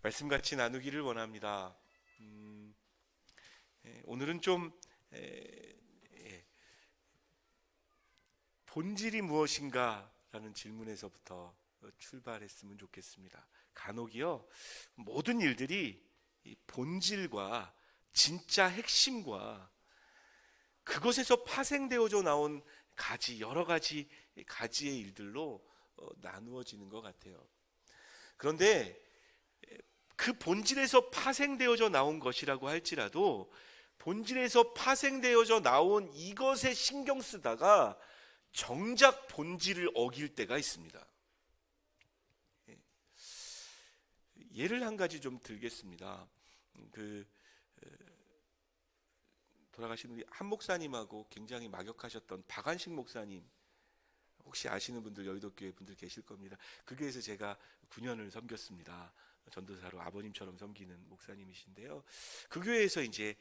말씀 같이 나누기를 원합니다. 오늘은 좀 본질이 무엇인가 라는 질문에서부터 출발했으면 좋겠습니다. 간혹이요, 모든 일들이 이 본질과 진짜 핵심과 그것에서 파생되어져 나온 여러 가지의 일들로 나누어지는 것 같아요. 그런데 그 본질에서 파생되어져 나온 것이라고 할지라도 본질에서 파생되어져 나온 이것에 신경 쓰다가 정작 본질을 어길 때가 있습니다. 예를 한 가지 좀 들겠습니다. 돌아가신 우리 한 목사님하고 굉장히 막역하셨던 박완식 목사님, 혹시 아시는 분들 여의도 교회 분들 계실 겁니다. 그 교회에서 제가 9년을 섬겼습니다. 전도사로 아버님처럼 섬기는 목사님이신데요. 그 교회에서 이제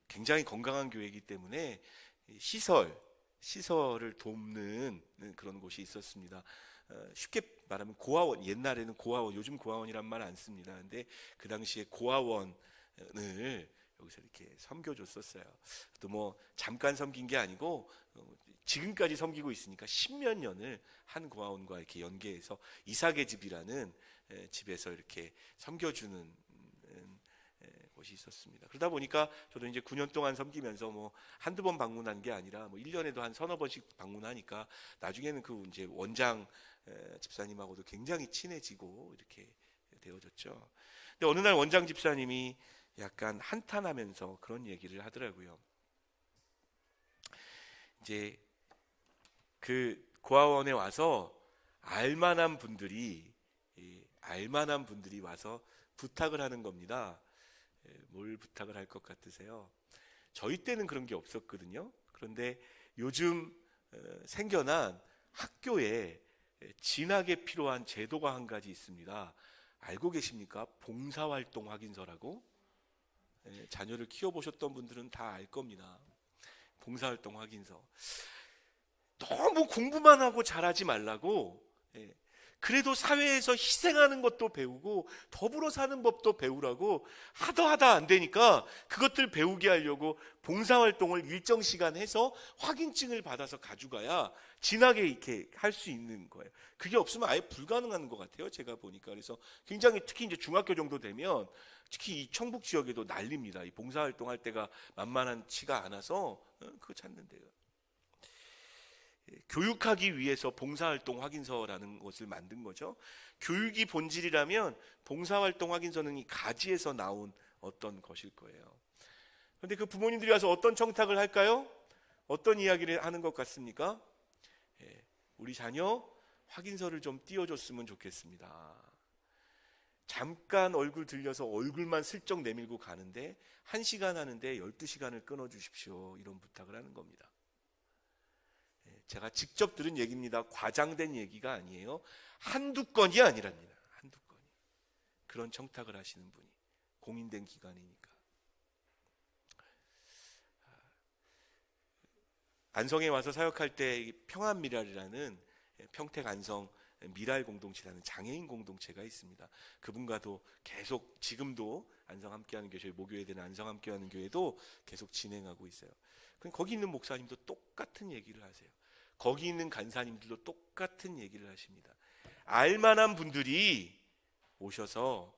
굉장히 건강한 교회이기 때문에 시설을 돕는 그런 곳이 있었습니다. 쉽게 말하면 고아원, 옛날에는 고아원, 요즘 고아원이란 말 안 씁니다. 근데 그 당시에 고아원을 여기서 이렇게 섬겨줬었어요. 또 뭐 잠깐 섬긴 게 아니고 지금까지 섬기고 있으니까 10몇 년을 한 고아원과 이렇게 연계해서 이사계집이라는 집에서 이렇게 섬겨주는 곳이 있었습니다. 그러다 보니까 저도 이제 9년 동안 섬기면서 뭐 한두 번 방문한 게 아니라 뭐 1년에도 한 서너 번씩 방문하니까 나중에는 그 이제 원장 집사님하고도 굉장히 친해지고 이렇게 되어졌죠. 근데 어느 날 원장 집사님이 약간 한탄하면서 그런 얘기를 하더라고요. 이제 그 고아원에 와서 알만한 분들이 와서 부탁을 하는 겁니다. 뭘 부탁을 할 것 같으세요? 저희 때는 그런 게 없었거든요. 그런데 요즘 생겨난 학교에 진학에 필요한 제도가 한 가지 있습니다. 알고 계십니까? 봉사활동 확인서라고. 자녀를 키워보셨던 분들은 다 알 겁니다. 봉사활동 확인서. 너무 공부만 하고 잘하지 말라고, 그래도 사회에서 희생하는 것도 배우고 더불어 사는 법도 배우라고 하다 안 되니까 그것들 배우게 하려고 봉사활동을 일정 시간 해서 확인증을 받아서 가져가야 진하게 이렇게 할 수 있는 거예요. 그게 없으면 아예 불가능한 것 같아요, 제가 보니까. 그래서 굉장히 특히 이제 중학교 정도 되면 특히 이 청북 지역에도 난립니다. 이 봉사활동 할 때가 만만치가 않아서 그거 찾는데요. 교육하기 위해서 봉사활동 확인서라는 것을 만든 거죠. 교육이 본질이라면 봉사활동 확인서는 이 가지에서 나온 어떤 것일 거예요. 그런데 그 부모님들이 와서 어떤 청탁을 할까요? 어떤 이야기를 하는 것 같습니까? 우리 자녀 확인서를 좀 띄워줬으면 좋겠습니다. 잠깐 얼굴 들려서 얼굴만 슬쩍 내밀고 가는데 1시간 하는데 12시간을 끊어주십시오. 이런 부탁을 하는 겁니다. 제가 직접 들은 얘기입니다. 과장된 얘기가 아니에요. 한두 건이 아니랍니다. 한두 건이. 그런 청탁을 하시는 분이. 공인된 기관이니까. 안성에 와서 사역할 때 평안미랄이라는 평택 안성 미랄 공동체라는 장애인 공동체가 있습니다. 그분과도 계속 지금도 안성 함께하는 교회, 저희 모교에 되는 안성 함께하는 교회도 계속 진행하고 있어요. 거기 있는 목사님도 똑같은 얘기를 하세요. 거기 있는 간사님들도 똑같은 얘기를 하십니다. 알만한 분들이 오셔서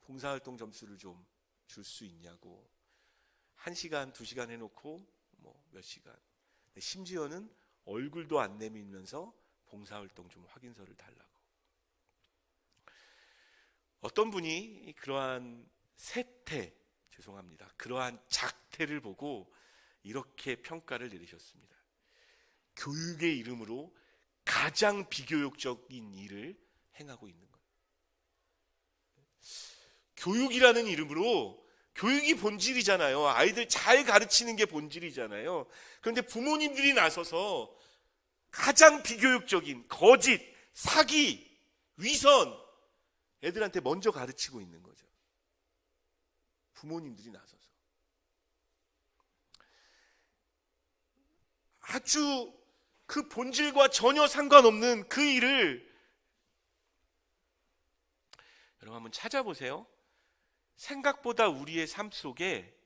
봉사활동 점수를 좀 줄 수 있냐고. 1시간, 2시간 해놓고 뭐 몇 시간. 심지어는 얼굴도 안 내밀면서 봉사활동 좀 확인서를 달라고. 어떤 분이 그러한 그러한 작태를 보고 이렇게 평가를 내리셨습니다. 교육의 이름으로 가장 비교육적인 일을 행하고 있는 거예요. 교육이라는 이름으로, 교육이 본질이잖아요. 아이들 잘 가르치는 게 본질이잖아요. 그런데 부모님들이 나서서 가장 비교육적인 거짓, 사기, 위선, 애들한테 먼저 가르치고 있는 거죠. 부모님들이 나서서. 아주 그 본질과 전혀 상관없는 그 일을, 여러분 한번 찾아보세요. 생각보다 우리의 삶 속에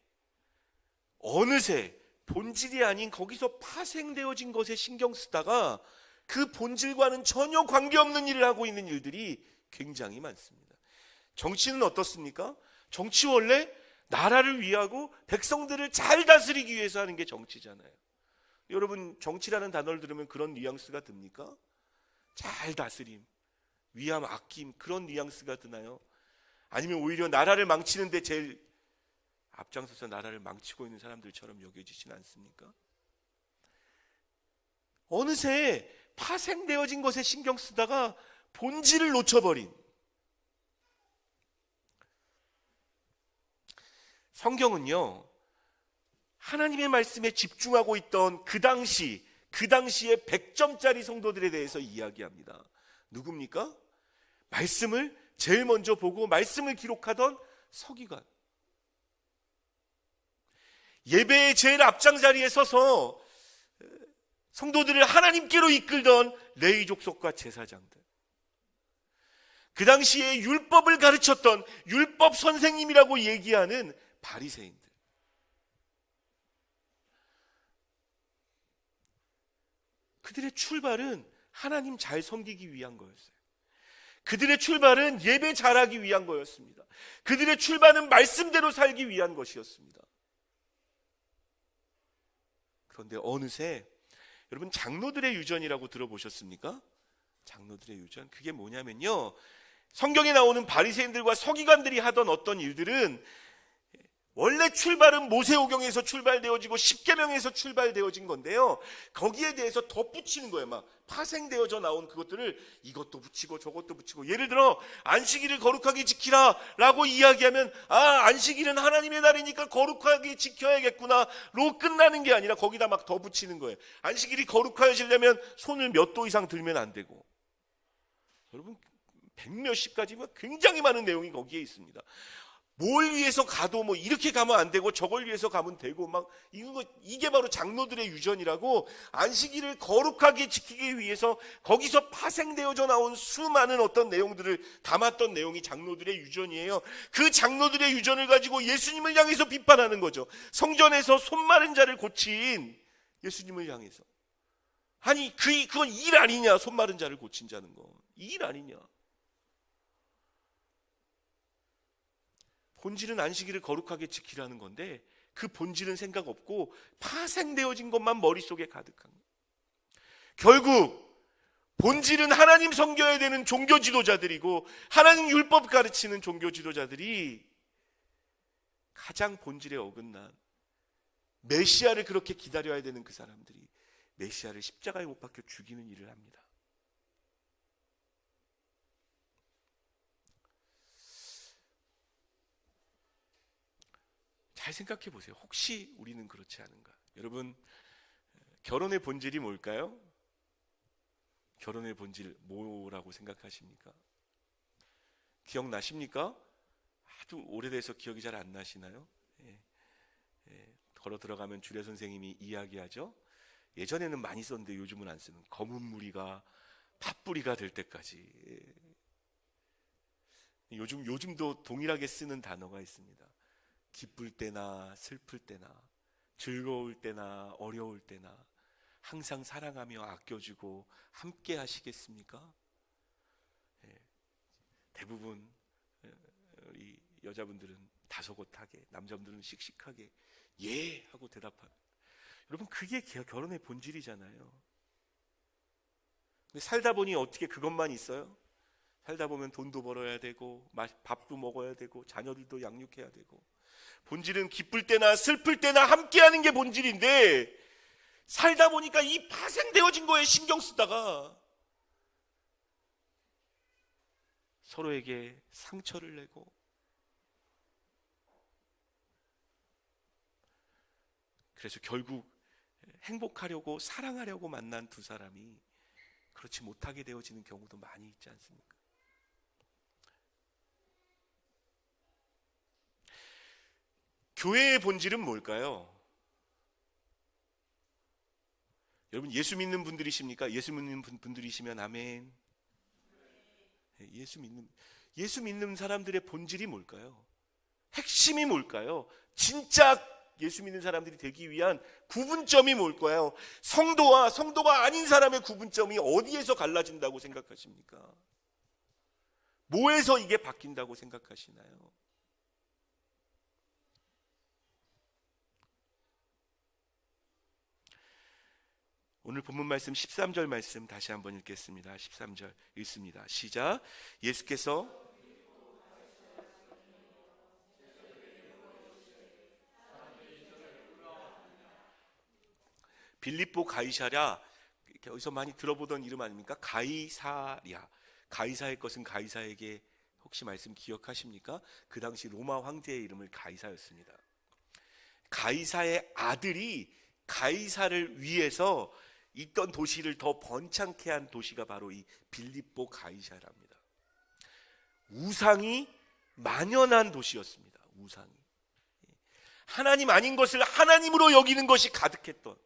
어느새 본질이 아닌 거기서 파생되어진 것에 신경 쓰다가 그 본질과는 전혀 관계없는 일을 하고 있는 일들이 굉장히 많습니다. 정치는 어떻습니까? 정치 원래 나라를 위하고 백성들을 잘 다스리기 위해서 하는 게 정치잖아요. 여러분, 정치라는 단어를 들으면 그런 뉘앙스가 듭니까? 잘 다스림, 위함, 아낌, 그런 뉘앙스가 드나요? 아니면 오히려 나라를 망치는데 제일 앞장서서 나라를 망치고 있는 사람들처럼 여겨지진 않습니까? 어느새 파생되어진 것에 신경 쓰다가 본질을 놓쳐버린, 성경은요 하나님의 말씀에 집중하고 있던 그 당시에 100점짜리 성도들에 대해서 이야기합니다. 누굽니까? 말씀을 제일 먼저 보고 말씀을 기록하던 서기관, 예배의 제일 앞장 자리에 서서 성도들을 하나님께로 이끌던 레위 족속과 제사장들, 그 당시에 율법을 가르쳤던 율법 선생님이라고 얘기하는 바리새인들, 그들의 출발은 하나님 잘 섬기기 위한 거였어요. 그들의 출발은 예배 잘하기 위한 거였습니다. 그들의 출발은 말씀대로 살기 위한 것이었습니다. 그런데 어느새, 여러분, 장로들의 유전이라고 들어보셨습니까? 장로들의 유전, 그게 뭐냐면요, 성경에 나오는 바리새인들과 서기관들이 하던 어떤 일들은 원래 출발은 모세오경에서 출발되어지고 십계명에서 출발되어진 건데요, 거기에 대해서 덧붙이는 거예요. 막 파생되어져 나온 그것들을 이것도 붙이고 저것도 붙이고, 예를 들어 안식일을 거룩하게 지키라 라고 이야기하면, 안식일은 하나님의 날이니까 거룩하게 지켜야겠구나로 끝나는 게 아니라 거기다 막 더 붙이는 거예요. 안식일이 거룩해지려면 손을 몇 도 이상 들면 안 되고, 여러분, 100몇십 가지 굉장히 많은 내용이 거기에 있습니다. 뭘 위해서 가도 뭐 이렇게 가면 안 되고 저걸 위해서 가면 되고, 막 이게 바로 장로들의 유전이라고, 안식일을 거룩하게 지키기 위해서 거기서 파생되어져 나온 수많은 어떤 내용들을 담았던 내용이 장로들의 유전이에요. 그 장로들의 유전을 가지고 예수님을 향해서 비판하는 거죠. 성전에서 손 마른 자를 고친 예수님을 향해서, 아니 그건 일 아니냐? 손 마른 자를 고친 자는 거 일 아니냐? 본질은 안식일을 거룩하게 지키라는 건데 그 본질은 생각 없고 파생되어진 것만 머릿속에 가득한 거예요. 결국 본질은 하나님 섬겨야 되는 종교 지도자들이고 하나님 율법 가르치는 종교 지도자들이 가장 본질에 어긋난, 메시아를 그렇게 기다려야 되는 그 사람들이 메시아를 십자가에 못 박혀 죽이는 일을 합니다. 잘 생각해 보세요. 혹시 우리는 그렇지 않은가? 여러분, 결혼의 본질이 뭘까요? 결혼의 본질 뭐라고 생각하십니까? 기억나십니까? 아주 오래돼서 기억이 잘 안 나시나요? 걸어 들어가면 주례 선생님이 이야기하죠. 예전에는 많이 썼는데 요즘은 안 쓰는 검은 무리가 팥뿌리가 될 때까지. 요즘도 동일하게 쓰는 단어가 있습니다. 기쁠 때나 슬플 때나 즐거울 때나 어려울 때나 항상 사랑하며 아껴주고 함께 하시겠습니까? 대부분 이 여자분들은 다소곳하게, 남자분들은 씩씩하게 예 하고 대답합니다. 여러분, 그게 결혼의 본질이잖아요. 근데 살다 보니 어떻게 그것만 있어요? 살다 보면 돈도 벌어야 되고 밥도 먹어야 되고 자녀들도 양육해야 되고, 본질은 기쁠 때나 슬플 때나 함께하는 게 본질인데 살다 보니까 이 파생되어진 거에 신경 쓰다가 서로에게 상처를 내고, 그래서 결국 행복하려고 사랑하려고 만난 두 사람이 그렇지 못하게 되어지는 경우도 많이 있지 않습니까? 교회의 본질은 뭘까요? 여러분, 예수 믿는 분들이십니까? 예수 믿는 분들이시면 아멘. 예수 믿는, 예수 믿는 사람들의 본질이 뭘까요? 핵심이 뭘까요? 진짜 예수 믿는 사람들이 되기 위한 구분점이 뭘까요? 성도와 성도가 아닌 사람의 구분점이 어디에서 갈라진다고 생각하십니까? 뭐에서 이게 바뀐다고 생각하시나요? 오늘 본문 말씀 13절 말씀 다시 한번 읽겠습니다. 13절 읽습니다. 시작. 예수께서 빌립보 가이사랴, 어디서 많이 들어보던 이름 아닙니까? 가이사랴. 가이사의 것은 가이사에게, 혹시 말씀 기억하십니까? 그 당시 로마 황제의 이름을 가이사였습니다. 가이사의 아들이 가이사를 위해서 있던 도시를 더 번창케 한 도시가 바로 이 빌립보 가이사랍니다. 우상이 만연한 도시였습니다. 우상이. 하나님 아닌 것을 하나님으로 여기는 것이 가득했던.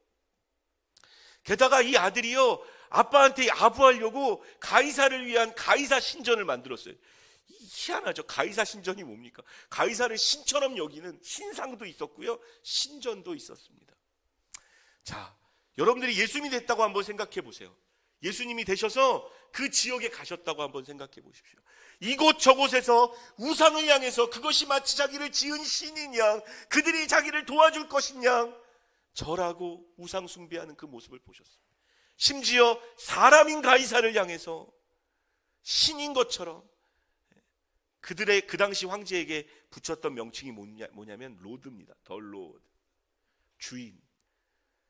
게다가 이 아들이요, 아빠한테 아부하려고 가이사를 위한 가이사 신전을 만들었어요. 희한하죠. 가이사 신전이 뭡니까? 가이사를 신처럼 여기는 신상도 있었고요, 신전도 있었습니다. 자, 여러분들이 예수님이 됐다고 한번 생각해 보세요. 예수님이 되셔서 그 지역에 가셨다고 한번 생각해 보십시오. 이곳 저곳에서 우상을 향해서 그것이 마치 자기를 지은 신인 양, 그들이 자기를 도와줄 것인 양 절하고 우상 숭배하는 그 모습을 보셨어요. 심지어 사람인 가이사를 향해서 신인 것처럼, 그들의 그 당시 황제에게 붙였던 명칭이 뭐냐면 로드입니다. 더 로드, 주인.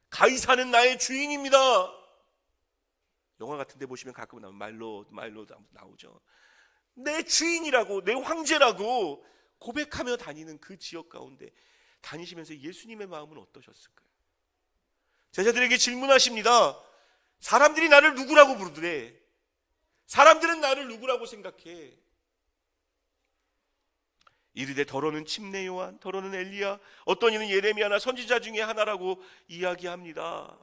가이사는 나의 주인입니다. 영화 같은 데 보시면 가끔 나오면 말로 나오죠. 내 주인이라고, 내 황제라고 고백하며 다니는 그 지역 가운데 다니시면서 예수님의 마음은 어떠셨을까요? 제자들에게 질문하십니다. 사람들이 나를 누구라고 부르더래? 사람들은 나를 누구라고 생각해? 이르되 더러는 침례 요한, 더러는 엘리야, 어떤 이는 예레미야나 선지자 중에 하나라고 이야기합니다.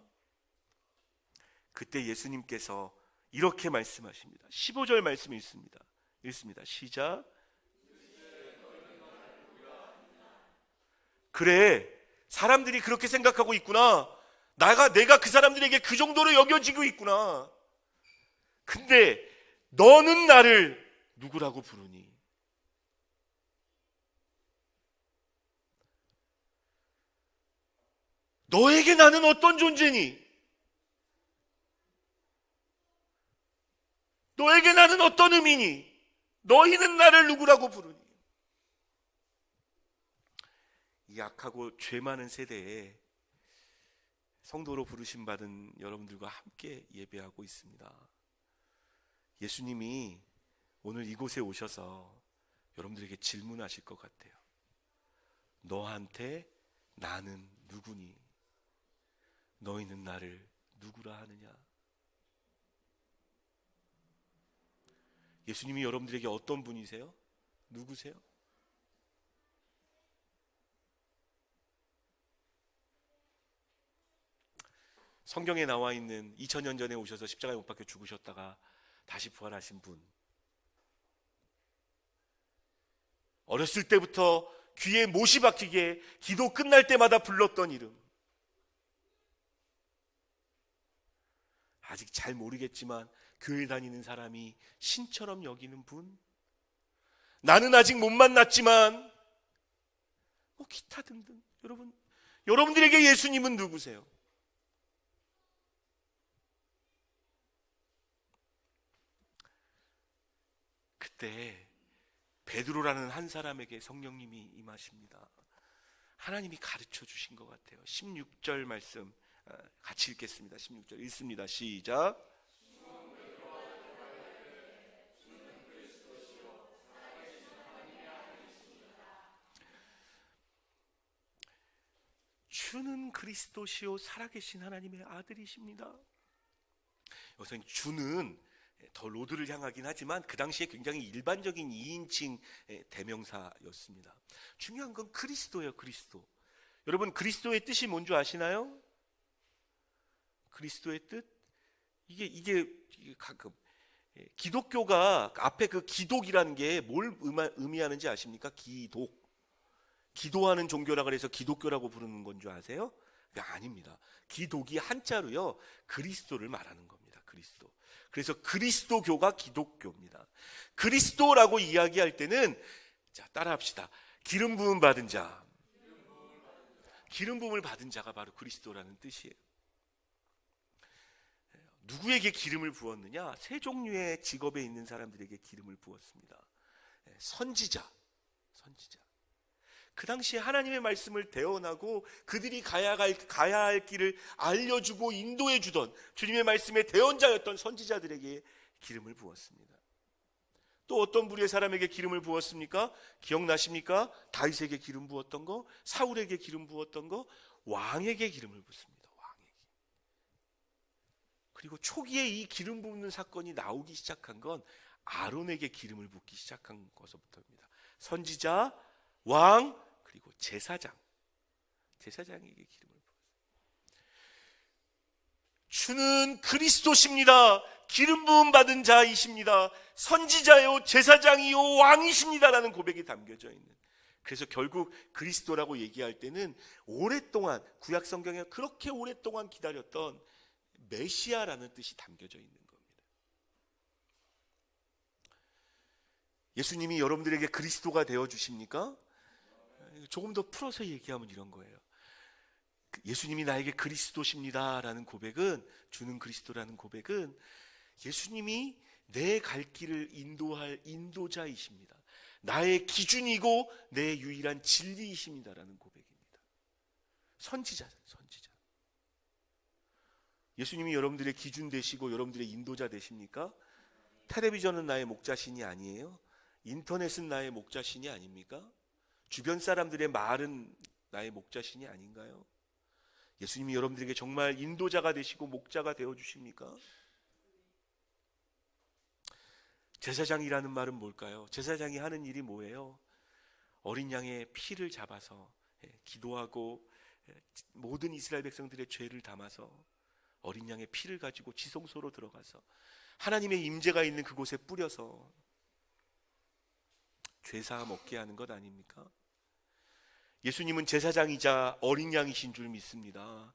그때 예수님께서 이렇게 말씀하십니다. 15절 말씀 읽습니다. 시작. 그래, 사람들이 그렇게 생각하고 있구나. 내가 그 사람들에게 그 정도로 여겨지고 있구나. 근데 너는 나를 누구라고 부르니? 너에게 나는 어떤 존재니? 너에게 나는 어떤 의미니? 너희는 나를 누구라고 부르니? 이 악하고 죄 많은 세대에 성도로 부르심 받은 여러분들과 함께 예배하고 있습니다. 예수님이 오늘 이곳에 오셔서 여러분들에게 질문하실 것 같아요. 너한테 나는 누구니? 너희는 나를 누구라 하느냐? 예수님이 여러분들에게 어떤 분이세요? 누구세요? 성경에 나와 있는 2000년 전에 오셔서 십자가에 못 박혀 죽으셨다가 다시 부활하신 분, 어렸을 때부터 귀에 못이 박히게 기도 끝날 때마다 불렀던 이름, 아직 잘 모르겠지만 교회 다니는 사람이 신처럼 여기는 분, 나는 아직 못 만났지만 기타 등등. 여러분들에게 예수님은 누구세요? 그때 베드로라는 한 사람에게 성령님이 임하십니다. 하나님이 가르쳐 주신 것 같아요. 16절 말씀 같이 읽겠습니다. 16절 읽습니다. 시작. 주는 그리스도시요 살아계신 하나님의 아들이십니다. 여기서 주는 더 로드를 향하긴 하지만 그 당시에 굉장히 일반적인 2인칭 대명사였습니다. 중요한 건 그리스도예요. 그리스도. 여러분, 그리스도의 뜻이 뭔지 아시나요? 그리스도의 뜻? 이게 가끔 기독교가 앞에 그 기독이라는 게 뭘 의미하는지 아십니까? 기도하는 종교라 그래서 기독교라고 부르는 건 줄 아세요? 아닙니다. 기독이 한자로요, 그리스도를 말하는 겁니다. 그리스도. 그래서 그리스도교가 기독교입니다. 그리스도라고 이야기할 때는, 자, 따라합시다. 기름 부음 받은 자. 기름 부음을 받은 자가 바로 그리스도라는 뜻이에요. 누구에게 기름을 부었느냐? 세 종류의 직업에 있는 사람들에게 기름을 부었습니다. 선지자. 그 당시에 하나님의 말씀을 대언하고 그들이 가야 할 길을 알려주고 인도해 주던 주님의 말씀의 대언자였던 선지자들에게 기름을 부었습니다. 또 어떤 부류의 사람에게 기름을 부었습니까? 기억나십니까? 다윗에게 기름 부었던 거, 사울에게 기름 부었던 거, 왕에게 기름을 붓습니다. 왕에게. 그리고 초기에 이 기름 붓는 사건이 나오기 시작한 건 아론에게 기름을 붓기 시작한 것부터입니다. 선지자, 왕, 그리고 제사장에게 기름을 부었습니다. 주는 그리스도십니다. 기름 부음 받은 자이십니다. 선지자요, 제사장이요, 왕이십니다라는 고백이 담겨져 있는. 그래서 결국 그리스도라고 얘기할 때는 오랫동안, 구약 성경에 그렇게 오랫동안 기다렸던 메시아라는 뜻이 담겨져 있는 겁니다. 예수님이 여러분들에게 그리스도가 되어 주십니까? 조금 더 풀어서 얘기하면 이런 거예요. 예수님이 나에게 그리스도십니다라는 고백은, 주는 그리스도라는 고백은 예수님이 내 갈 길을 인도할 인도자이십니다. 나의 기준이고 내 유일한 진리이십니다라는 고백입니다. 선지자. 예수님이 여러분들의 기준 되시고 여러분들의 인도자 되십니까? 텔레비전은 나의 목자신이 아니에요? 인터넷은 나의 목자신이 아닙니까? 주변 사람들의 말은 나의 목자신이 아닌가요? 예수님이 여러분들에게 정말 인도자가 되시고 목자가 되어주십니까? 제사장이라는 말은 뭘까요? 제사장이 하는 일이 뭐예요? 어린 양의 피를 잡아서 기도하고 모든 이스라엘 백성들의 죄를 담아서 어린 양의 피를 가지고 지성소로 들어가서 하나님의 임재가 있는 그곳에 뿌려서 죄사함 얻게 하는 것 아닙니까? 예수님은 제사장이자 어린 양이신 줄 믿습니다.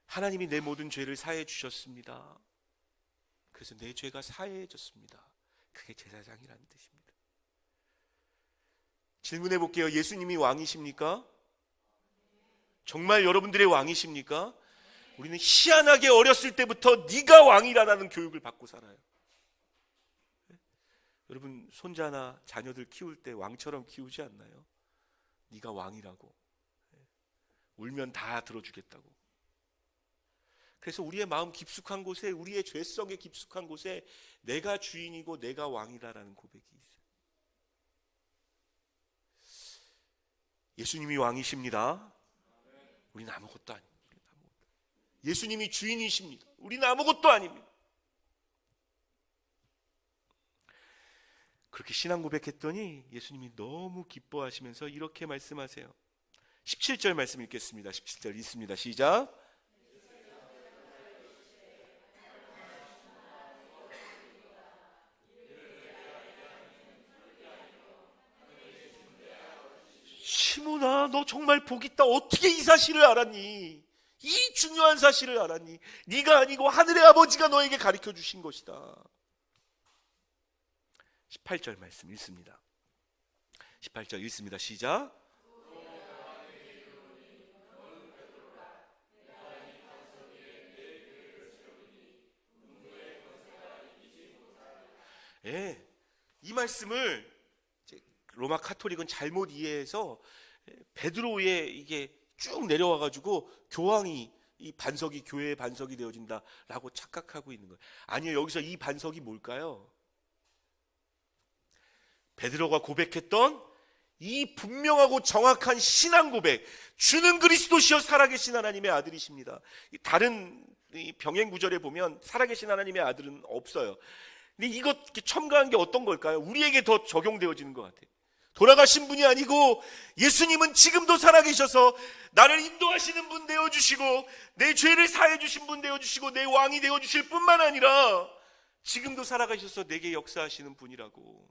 하나님이 내 모든 죄를 사해 주셨습니다. 그래서 내 죄가 사해졌습니다. 그게 제사장이라는 뜻입니다. 질문해 볼게요. 예수님이 왕이십니까? 정말 여러분들의 왕이십니까? 우리는 희한하게 어렸을 때부터 네가 왕이라는 교육을 받고 살아요. 여러분 손자나 자녀들 키울 때 왕처럼 키우지 않나요? 네가 왕이라고. 울면 다 들어주겠다고. 그래서 우리의 마음 깊숙한 곳에, 우리의 죄성에 깊숙한 곳에 내가 주인이고 내가 왕이다라는 고백이 있어요. 예수님이 왕이십니다. 우리는 아무것도 아닙니다. 예수님이 주인이십니다. 우리는 아무것도 아닙니다. 그렇게 신앙 고백했더니 예수님이 너무 기뻐하시면서 이렇게 말씀하세요. 17절 말씀 읽겠습니다. 17절 읽습니다. 시작. 시몬아, 너 정말 복 있다. 어떻게 이 사실을 알았니? 이 중요한 사실을 알았니? 네가 아니고 하늘의 아버지가 너에게 가르쳐 주신 것이다. 18절 말씀 읽습니다. 18절 읽습니다. 시작. 예, 이 말씀을 로마 카톨릭은 잘못 이해해서 베드로의 이게 쭉 내려와 가지고 교황이 이 반석이 교회의 반석이 되어진다라고 착각하고 있는 거예요. 아니요, 여기서 이 반석이 뭘까요? 베드로가 고백했던 이 분명하고 정확한 신앙 고백, 주는 그리스도시여 살아계신 하나님의 아들이십니다. 다른 병행 구절에 보면 살아계신 하나님의 아들은 없어요. 근데 이것 첨가한 게 어떤 걸까요? 우리에게 더 적용되어지는 것 같아요. 돌아가신 분이 아니고 예수님은 지금도 살아계셔서 나를 인도하시는 분 되어주시고 내 죄를 사해 주신 분 되어주시고 내 왕이 되어주실 뿐만 아니라 지금도 살아가셔서 내게 역사하시는 분이라고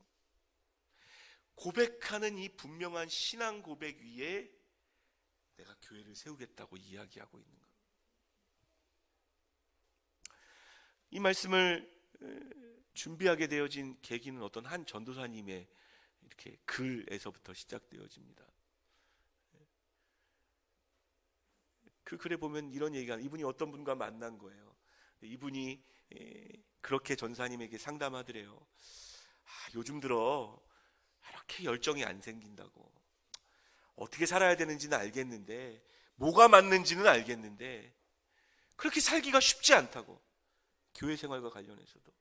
고백하는 이 분명한 신앙 고백 위에 내가 교회를 세우겠다고 이야기하고 있는 것. 이 말씀을 준비하게 되어진 계기는 어떤 한 전도사님의 이렇게 글에서부터 시작되어집니다. 그 글에 보면 이런 얘기가, 이분이 어떤 분과 만난 거예요. 이분이 그렇게 전사님에게 상담하더래요. 요즘 들어 이렇게 열정이 안 생긴다고. 어떻게 살아야 되는지는 알겠는데, 뭐가 맞는지는 알겠는데 그렇게 살기가 쉽지 않다고. 교회 생활과 관련해서도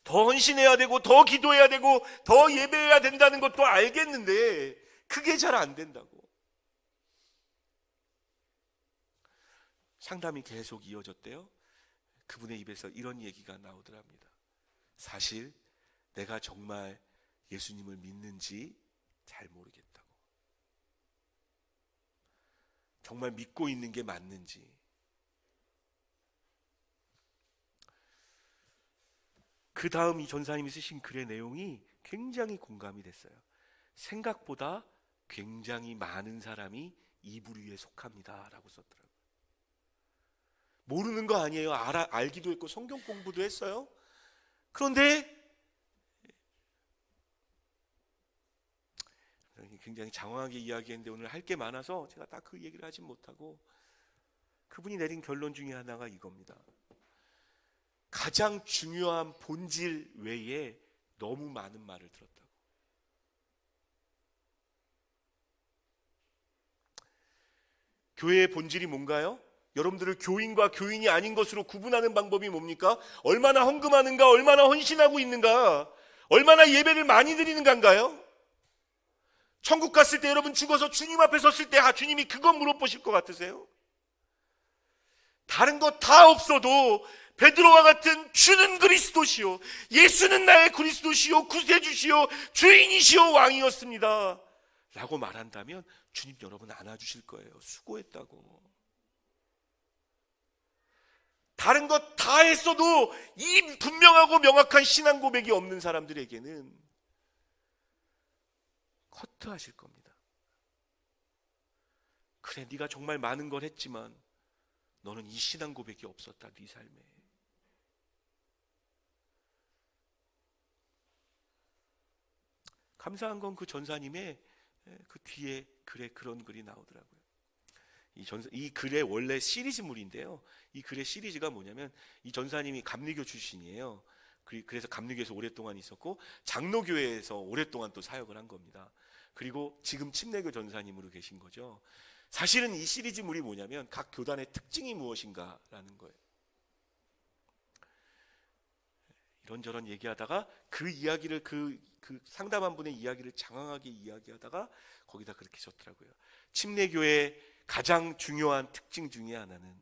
더 헌신해야 되고 더 기도해야 되고 더 예배해야 된다는 것도 알겠는데 그게 잘 안 된다고. 상담이 계속 이어졌대요. 그분의 입에서 이런 얘기가 나오더랍니다. 사실 내가 정말 예수님을 믿는지 잘 모르겠다고. 정말 믿고 있는 게 맞는지. 그 다음 이 전사님이 쓰신 글의 내용이 굉장히 공감이 됐어요. 생각보다 굉장히 많은 사람이 이 부류에 속합니다 라고 썼더라고요. 모르는 거 아니에요. 알기도 했고 성경 공부도 했어요. 그런데 굉장히 장황하게 이야기했는데 오늘 할 게 많아서 제가 딱 그 얘기를 하진 못하고, 그분이 내린 결론 중에 하나가 이겁니다. 가장 중요한 본질 외에 너무 많은 말을 들었다고. 교회의 본질이 뭔가요? 여러분들을 교인과 교인이 아닌 것으로 구분하는 방법이 뭡니까? 얼마나 헌금하는가, 얼마나 헌신하고 있는가, 얼마나 예배를 많이 드리는가인가요? 천국 갔을 때 여러분 죽어서 주님 앞에 섰을 때 주님이 그거 물어보실 것 같으세요? 다른 거 다 없어도 베드로와 같은 주는 그리스도시요, 예수는 나의 그리스도시요, 구세주시요, 주인이시요, 왕이었습니다 라고 말한다면 주님 여러분 안아주실 거예요. 수고했다고. 다른 것 다 했어도 이 분명하고 명확한 신앙 고백이 없는 사람들에게는 커트하실 겁니다. 그래, 네가 정말 많은 걸 했지만 너는 이 신앙 고백이 없었다, 네 삶에. 감사한 건 그 전사님의 그 뒤에 글에 그런 글이 나오더라고요. 이 글의 원래 시리즈물인데요. 이 글의 시리즈가 뭐냐면, 이 전사님이 감리교 출신이에요. 그래서 감리교에서 오랫동안 있었고 장로교회에서 오랫동안 또 사역을 한 겁니다. 그리고 지금 침례교 전사님으로 계신 거죠. 사실은 이 시리즈물이 뭐냐면 각 교단의 특징이 무엇인가라는 거예요. 이런저런 얘기하다가 그 이야기를 그 상담한 분의 이야기를 장황하게 이야기하다가 거기다 그렇게 썼더라고요. 침례교의 가장 중요한 특징 중에 하나는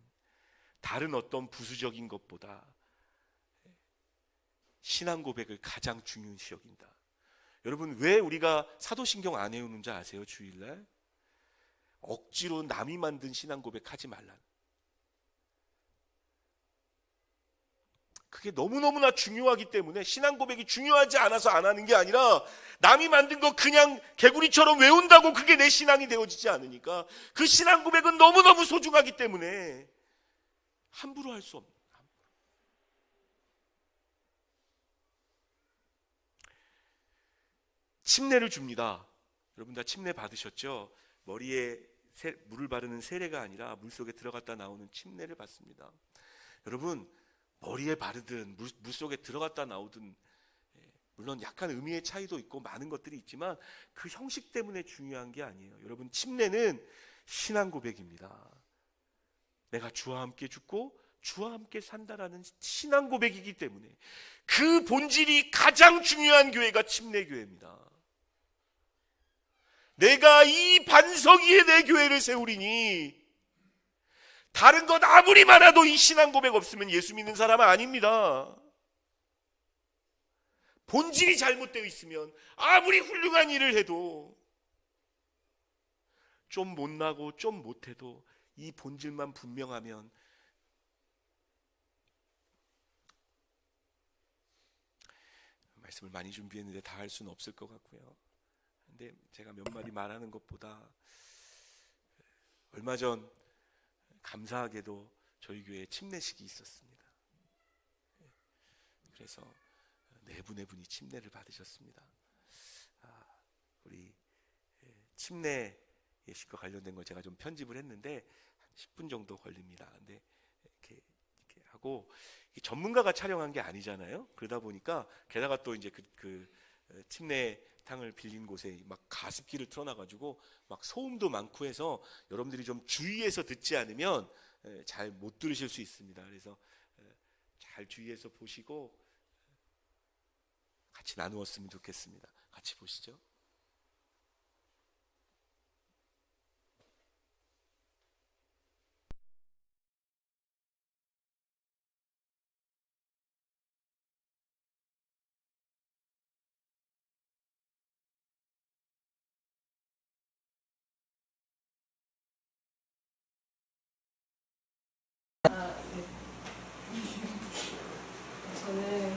다른 어떤 부수적인 것보다 신앙 고백을 가장 중요시 여긴다. 여러분, 왜 우리가 사도신경 안 외우는지 아세요? 주일날 억지로 남이 만든 신앙 고백 하지 말라는. 그게 너무너무나 중요하기 때문에, 신앙 고백이 중요하지 않아서 안 하는 게 아니라 남이 만든 거 그냥 개구리처럼 외운다고 그게 내 신앙이 되어지지 않으니까, 그 신앙 고백은 너무너무 소중하기 때문에 함부로 할 수 없는. 침례를 줍니다. 여러분 다 침례 받으셨죠? 머리에 물을 바르는 세례가 아니라 물속에 들어갔다 나오는 침례를 받습니다. 여러분, 머리에 바르든 물속에 들어갔다 나오든 물론 약간 의미의 차이도 있고 많은 것들이 있지만 그 형식 때문에 중요한 게 아니에요. 여러분, 침례는 신앙 고백입니다. 내가 주와 함께 죽고 주와 함께 산다라는 신앙 고백이기 때문에 그 본질이 가장 중요한 교회가 침례교회입니다. 내가 이 반석 위에 내 교회를 세우리니, 다른 것 아무리 많아도 이 신앙 고백 없으면 예수 믿는 사람은 아닙니다. 본질이 잘못되어 있으면 아무리 훌륭한 일을 해도, 좀 못나고 좀 못해도 이 본질만 분명하면 말씀을 많이 준비했는데 다 할 수는 없을 것 같고요. 근데 제가 몇 마디 말하는 것보다 얼마 전 감사하게도 저희 교회에 침례식이 있었습니다. 그래서 네 분이 침례를 받으셨습니다. 우리 침례 예식과 관련된 걸 제가 좀 편집을 했는데 한 10분 정도 걸립니다. 근데 이렇게 하고 전문가가 촬영한 게 아니잖아요. 그러다 보니까 게다가 또 이제 그 침례탕을 빌린 곳에 막 가습기를 틀어놔가지고 막 소음도 많고 해서 여러분들이 좀 주의해서 듣지 않으면 잘 못 들으실 수 있습니다. 그래서 잘 주의해서 보시고 같이 나누었으면 좋겠습니다. 같이 보시죠. 저는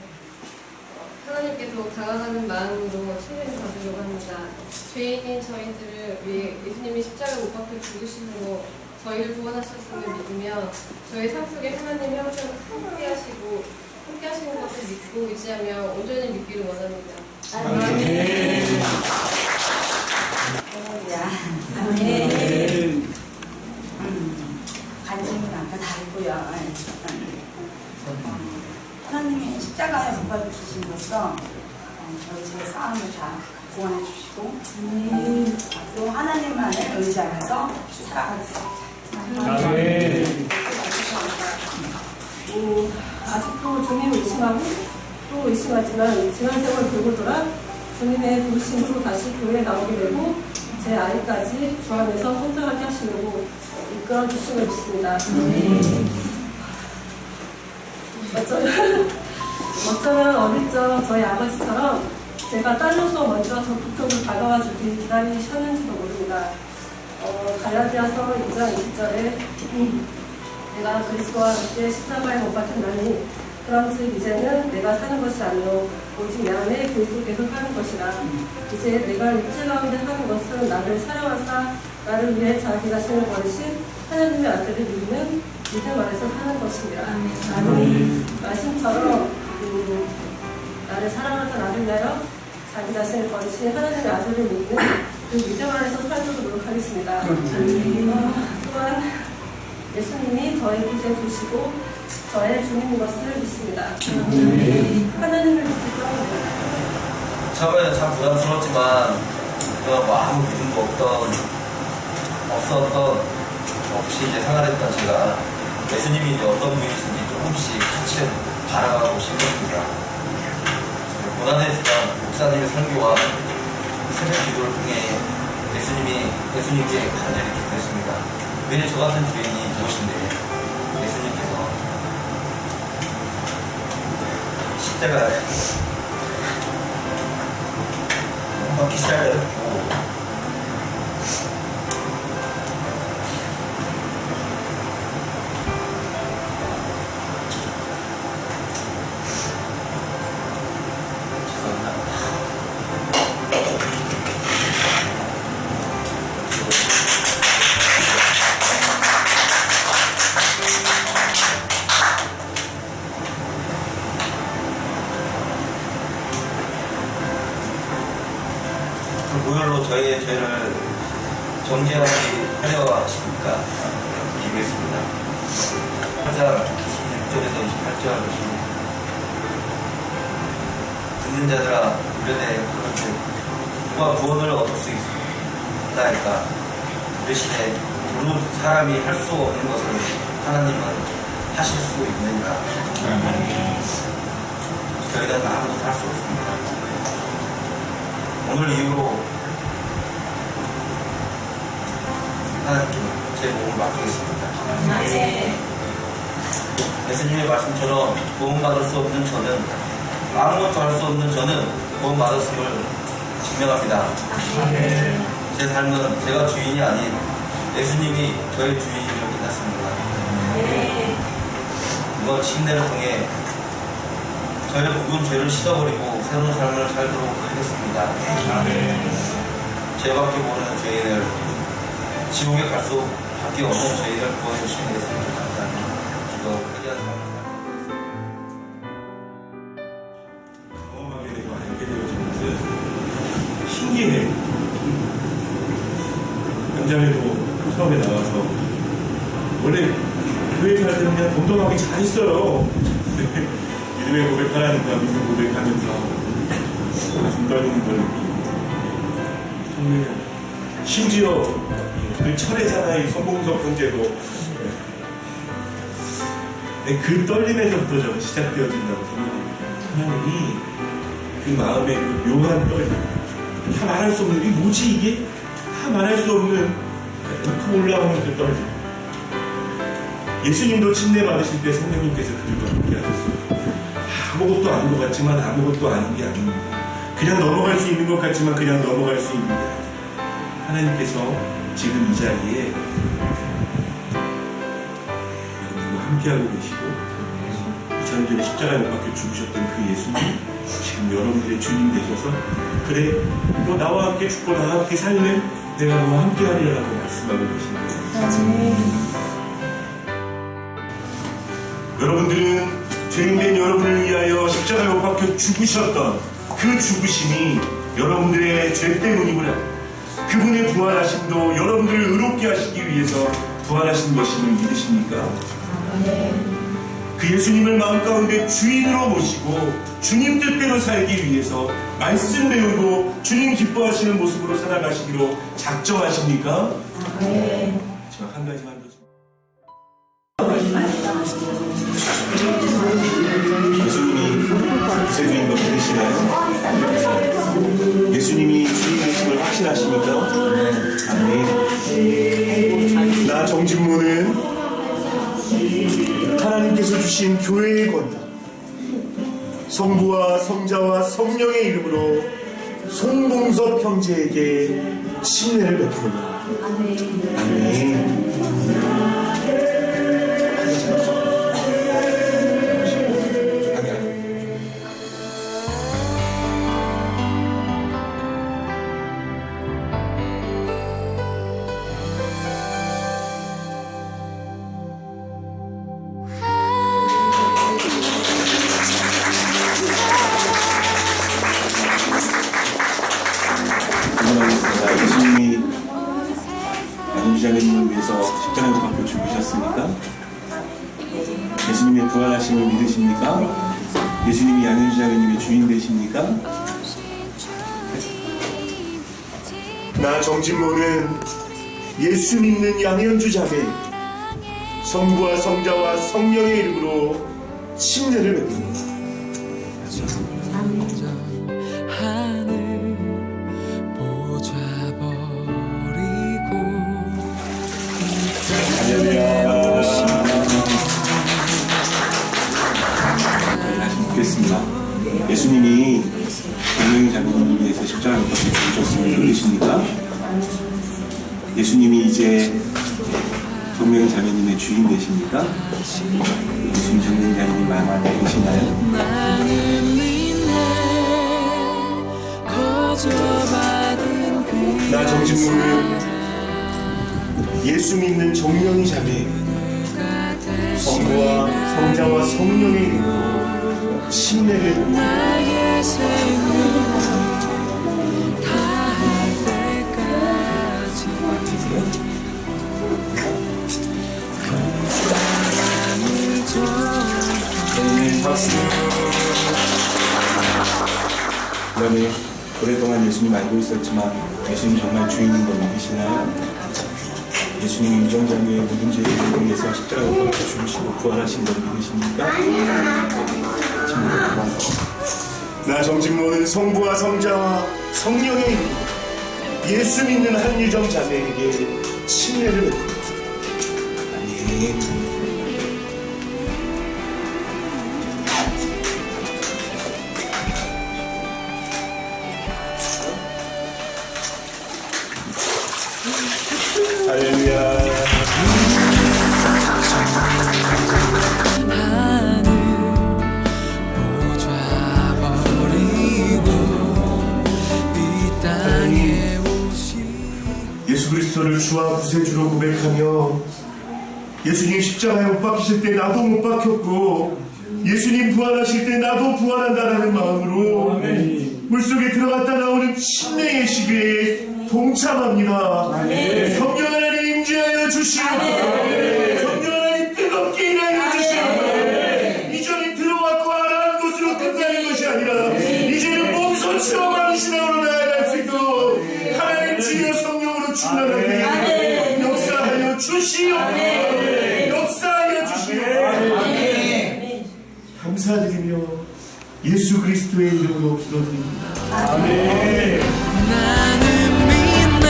하나님께 더 다가가는 마음으로 침례를 받으려고 합니다. 죄인인 저희들을 위해 예수님이 십자가 못 박혀 죽으심으로 저희를 구원하셨음을 믿으며 저희 삶 속에 하나님이 항상 함께 하시는 것을 믿고 의지하며 온전히 믿기를 원합니다. 아멘. 아멘. 관심은 아까 다 했고요. 하나님이 십자가에 못 박히심으로써 저희 집의 싸움을 다 구원해 주시고 또 하나님만을 의지하면서 살아가겠습니다. 아멘. 아직도 주님을 의심하고 또 의심하지만 지난 세월 돌고 돌아 주님의 부르심으로 다시 교회에 나오게 되고 제 아이까지 주 안에서 성장하게 하시려고 이끌어 주심을 믿습니다. 어쩌면 어릴 적 저희 아버지처럼 제가 딸로서 먼저 적극적으로 다가와 주길 기다리셨는지도 모릅니다. 갈라디아서 2장 20절에 내가 그리스도와 함께 십자가에 못 박혔나니 그런즉 이제는 내가 사는 것이 아니요 오직 내 안에 그리스도께서 사는 것이라. 이제 내가 육체 가운데 하는 것은 나를 사랑하사 나를 위해 자기 자신을 버리신 하나님의 아들을 믿는 믿음 안에서 사는 것입니다. 아멘. 말씀처럼 나를 사랑하사 나를 위하여 자기 자신을 버리신 하나님의 아들을 믿는 그 믿음 안에서 살도록 노력하겠습니다. 또한 예수님이 저의 구주해 주시고 저의 주님인 것을 믿습니다. 하나님을 믿죠. 처음에는 참 부담스러웠지만 뭐 아무 믿음도 없이 이제 생활했던 제가 예수님이 이제 어떤 분이신지 조금씩 같이 알아가고 싶습니다. 고난했던 목사님의 설교와 새벽 기도를 통해 예수님께 간절히 기도했습니다. 왜 저 같은 죄인이 무엇인데 예수님께서 십자가에 못 박히시라 했고 보혈로 저희의 죄를 정죄하려 하십니까? 기도했습니다. 8장 26절에서 28절 보시면 듣는 자들아 우려내 누가 구원을 얻을 수 있나이까? 대신에 어느 사람이 할 수 없는 것을 하나님은 하실 수 있느니라. 저희는 아무것도 할 수 없습니다. 오늘 이후로 하나님께 제 몸을 맡기겠습니다. 예수님의 말씀처럼 구원받을 수 없는 저는, 아무것도 할 수 없는 저는 구원받았음을 증명합니다. 제 삶은 제가 주인이 아닌 예수님이 저의 주인임을 깨닫습니다. 이번 침례를 통해 저희의 묵은 죄를 씻어버리고 새로운 삶을 살도록 하겠습니다. 죄밖에 모르는 죄인을 지옥에 갈 수밖에 없는 죄인을 구원해주시는 예수님을 감사합니다. 기도 회개한 삶을 경험하게 되고 알게 되어지는 것은 신기해요. 현장에도 처음에 나와서 원래 교회 살 때는 그냥 덤덤하게 잘했어요. 믿음의 고백하라니까 믿음 고백하면서 가슴 떨리는 걸 느끼고 정말 심지어 그 철의 사나이 성공석 형제도 그 떨림에서부터 저는 시작되어진다고 생각합니다. 하나님이 그 마음의 그 묘한 떨림, 다 말할 수 없는, 이게 뭐지 이게? 다 말할 수 없는 그 올라오는 그 떨림. 예수님도 침례 받으실 때 성령님께서 그들과 함께 하셨어요. 아무것도 아닌 것 같지만 아무것도 아닌 게 아닙니다. 그냥 넘어갈 수 있는 것 같지만 그냥 넘어갈 수 있는 게 아닙니다. 하나님께서 지금 이 자리에 여러분과 함께하고 계시고 2000년 전에 십자가에 못 박혀 죽으셨던 그 예수님 지금 여러분들의 주님 되셔서 그래 너 나와 함께 죽고 나와 함께 살면 내가 너와 함께하리라고 말씀하고 계신 거예요. 여러분들은 죄인된 여러분을 위하여 십자가에 못 박혀 죽으셨던 그 죽으심이 여러분들의 죄 때문이구나. 그분의 부활하심도 여러분들을 의롭게 하시기 위해서 부활하신 것임을 믿으십니까? 그 예수님을 마음 가운데 주인으로 모시고 주님 뜻대로 살기 위해서 말씀 배우고 주님 기뻐하시는 모습으로 살아가시기로 작정하십니까? 마지막 한 가지만 더. 예수님이 구세주인 거 믿으시나요? 예수님이 주인 되심을 확신하십니까? 아멘. 나 정진모는 하나님께서 주신 교회의 권능, 성부와 성자와 성령의 이름으로 송봉섭 형제에게 침례를 베푸노라. 아멘. 예수님이 양주장님을 위해서 십자가에 못 박혀 죽으셨습니까? 예수님의 부활하심을 믿으십니까? 예수님이 양현주장님의 주인 되십니까? 나 정진모는 예수 믿는 양현주 자매 성부와 성자와 성령의 이름으로 침례를 베풉니다. 다시 묻겠습니다. 예수님이 동명의 자매님을 위해서 십자가에 못 박혀 죽으셨음을 믿으십니까? 예수님이 이제 동명의 자매님의 주인 되십니까? 예수님 동명의 자매님 마음 안에 계시나요? 나 정진모는 예수 믿는 정명의 자매 성부와 성자와 성령의 이름으로 침례를 그러면 오랫동안 예수님 알고 있었지만 예수님 정말 주인인 걸 믿으시나요? 예수님이 유정자매의 모든 죄를 위해서 십자가에 못 박혀 죽으시고 부활하신 걸 믿으십니까? 나 정진모는 성부와 성자와 성령의 이름으로 예수 믿는 한유정 자매에게 침례를 베풉니다. 아멘. 할렐루야. 하늘 보좌 예수 그리스도를 주와 구세주로 고백하며 예수님 십자가에 못 박히실 때 나도 못 박혔고 예수님 부활하실 때 나도 부활한다라는 마음으로 물속에 들어갔다 나오는 침례의 시기에 동참합니다. 성령 하나님 임재하여 주시옵소서. 성령 하나님 뜨겁게 일하여 주시옵소서. 이전에 들어왔고 알아한 것으로 끝나는 것이 아니라 이제는 몸소 체험하는 신앙으로 나아갈 수 있도록 하나님 주여 성령으로 충만하게 역사하여 주시옵소서. 역사하여 주시옵소서. 감사드리며 예수 그리스도의 이름으로 기도드립니다. 나는 믿네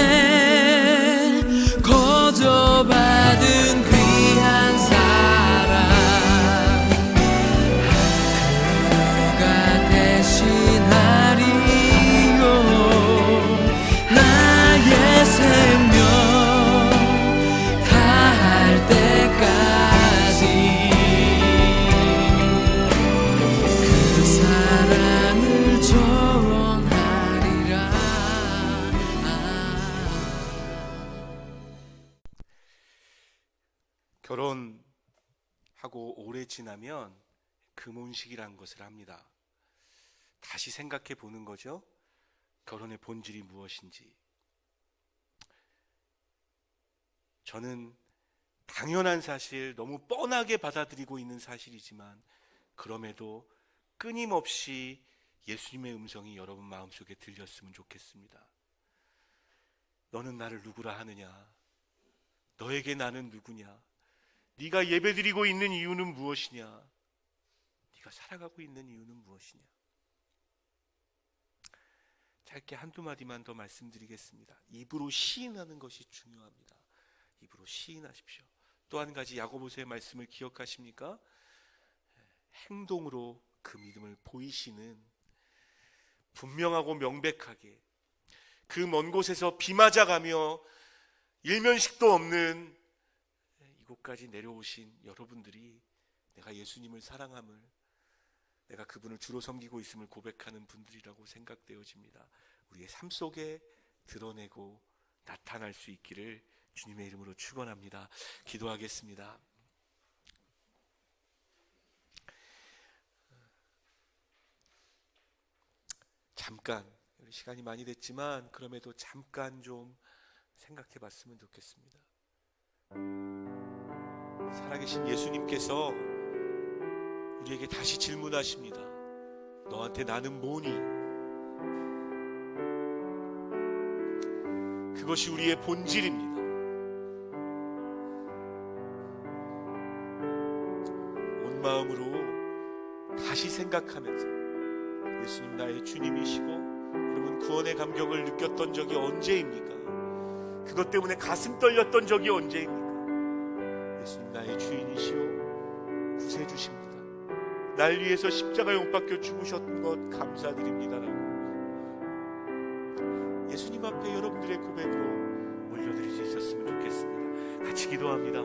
거저받은 귀한 사랑 그가 대신하리요 나의 생명 다할 때까지 그 사랑을 전하리라. 결혼하고 오래 지나면 금혼식이라는 것을 합니다. 다시 생각해 보는 거죠. 결혼의 본질이 무엇인지. 저는 당연한 사실, 너무 뻔하게 받아들이고 있는 사실이지만 그럼에도 끊임없이 예수님의 음성이 여러분 마음속에 들렸으면 좋겠습니다. 너는 나를 누구라 하느냐? 너에게 나는 누구냐? 네가 예배드리고 있는 이유는 무엇이냐? 네가 살아가고 있는 이유는 무엇이냐? 짧게 한두 마디만 더 말씀드리겠습니다. 입으로 시인하는 것이 중요합니다. 입으로 시인하십시오. 또 한 가지 야고보서의 말씀을 기억하십니까? 행동으로 그 믿음을 보이시는, 분명하고 명백하게 그 먼 곳에서 비 맞아가며 일면식도 없는 이곳까지 내려오신 여러분들이 내가 예수님을 사랑함을, 내가 그분을 주로 섬기고 있음을 고백하는 분들이라고 생각되어집니다. 우리의 삶 속에 드러내고 나타날 수 있기를 주님의 이름으로 축원합니다. 기도하겠습니다. 잠깐, 시간이 많이 됐지만 그럼에도 잠깐 좀 생각해 봤으면 좋겠습니다. 살아계신 예수님께서 우리에게 다시 질문하십니다. 너한테 나는 뭐니? 그것이 우리의 본질입니다. 온 마음으로 다시 생각하면서 예수님 나의 주님이시고, 여러분 구원의 감격을 느꼈던 적이 언제입니까? 그것 때문에 가슴 떨렸던 적이 언제입니까? 예수님 나의 주인이시오 구세주십니다. 날 위해서 십자가에 못 박혀 죽으셨던 것 감사드립니다라고 예수님 앞에 여러분들의 고백으로 올려드릴 수 있었으면 좋겠습니다. 같이 기도합니다.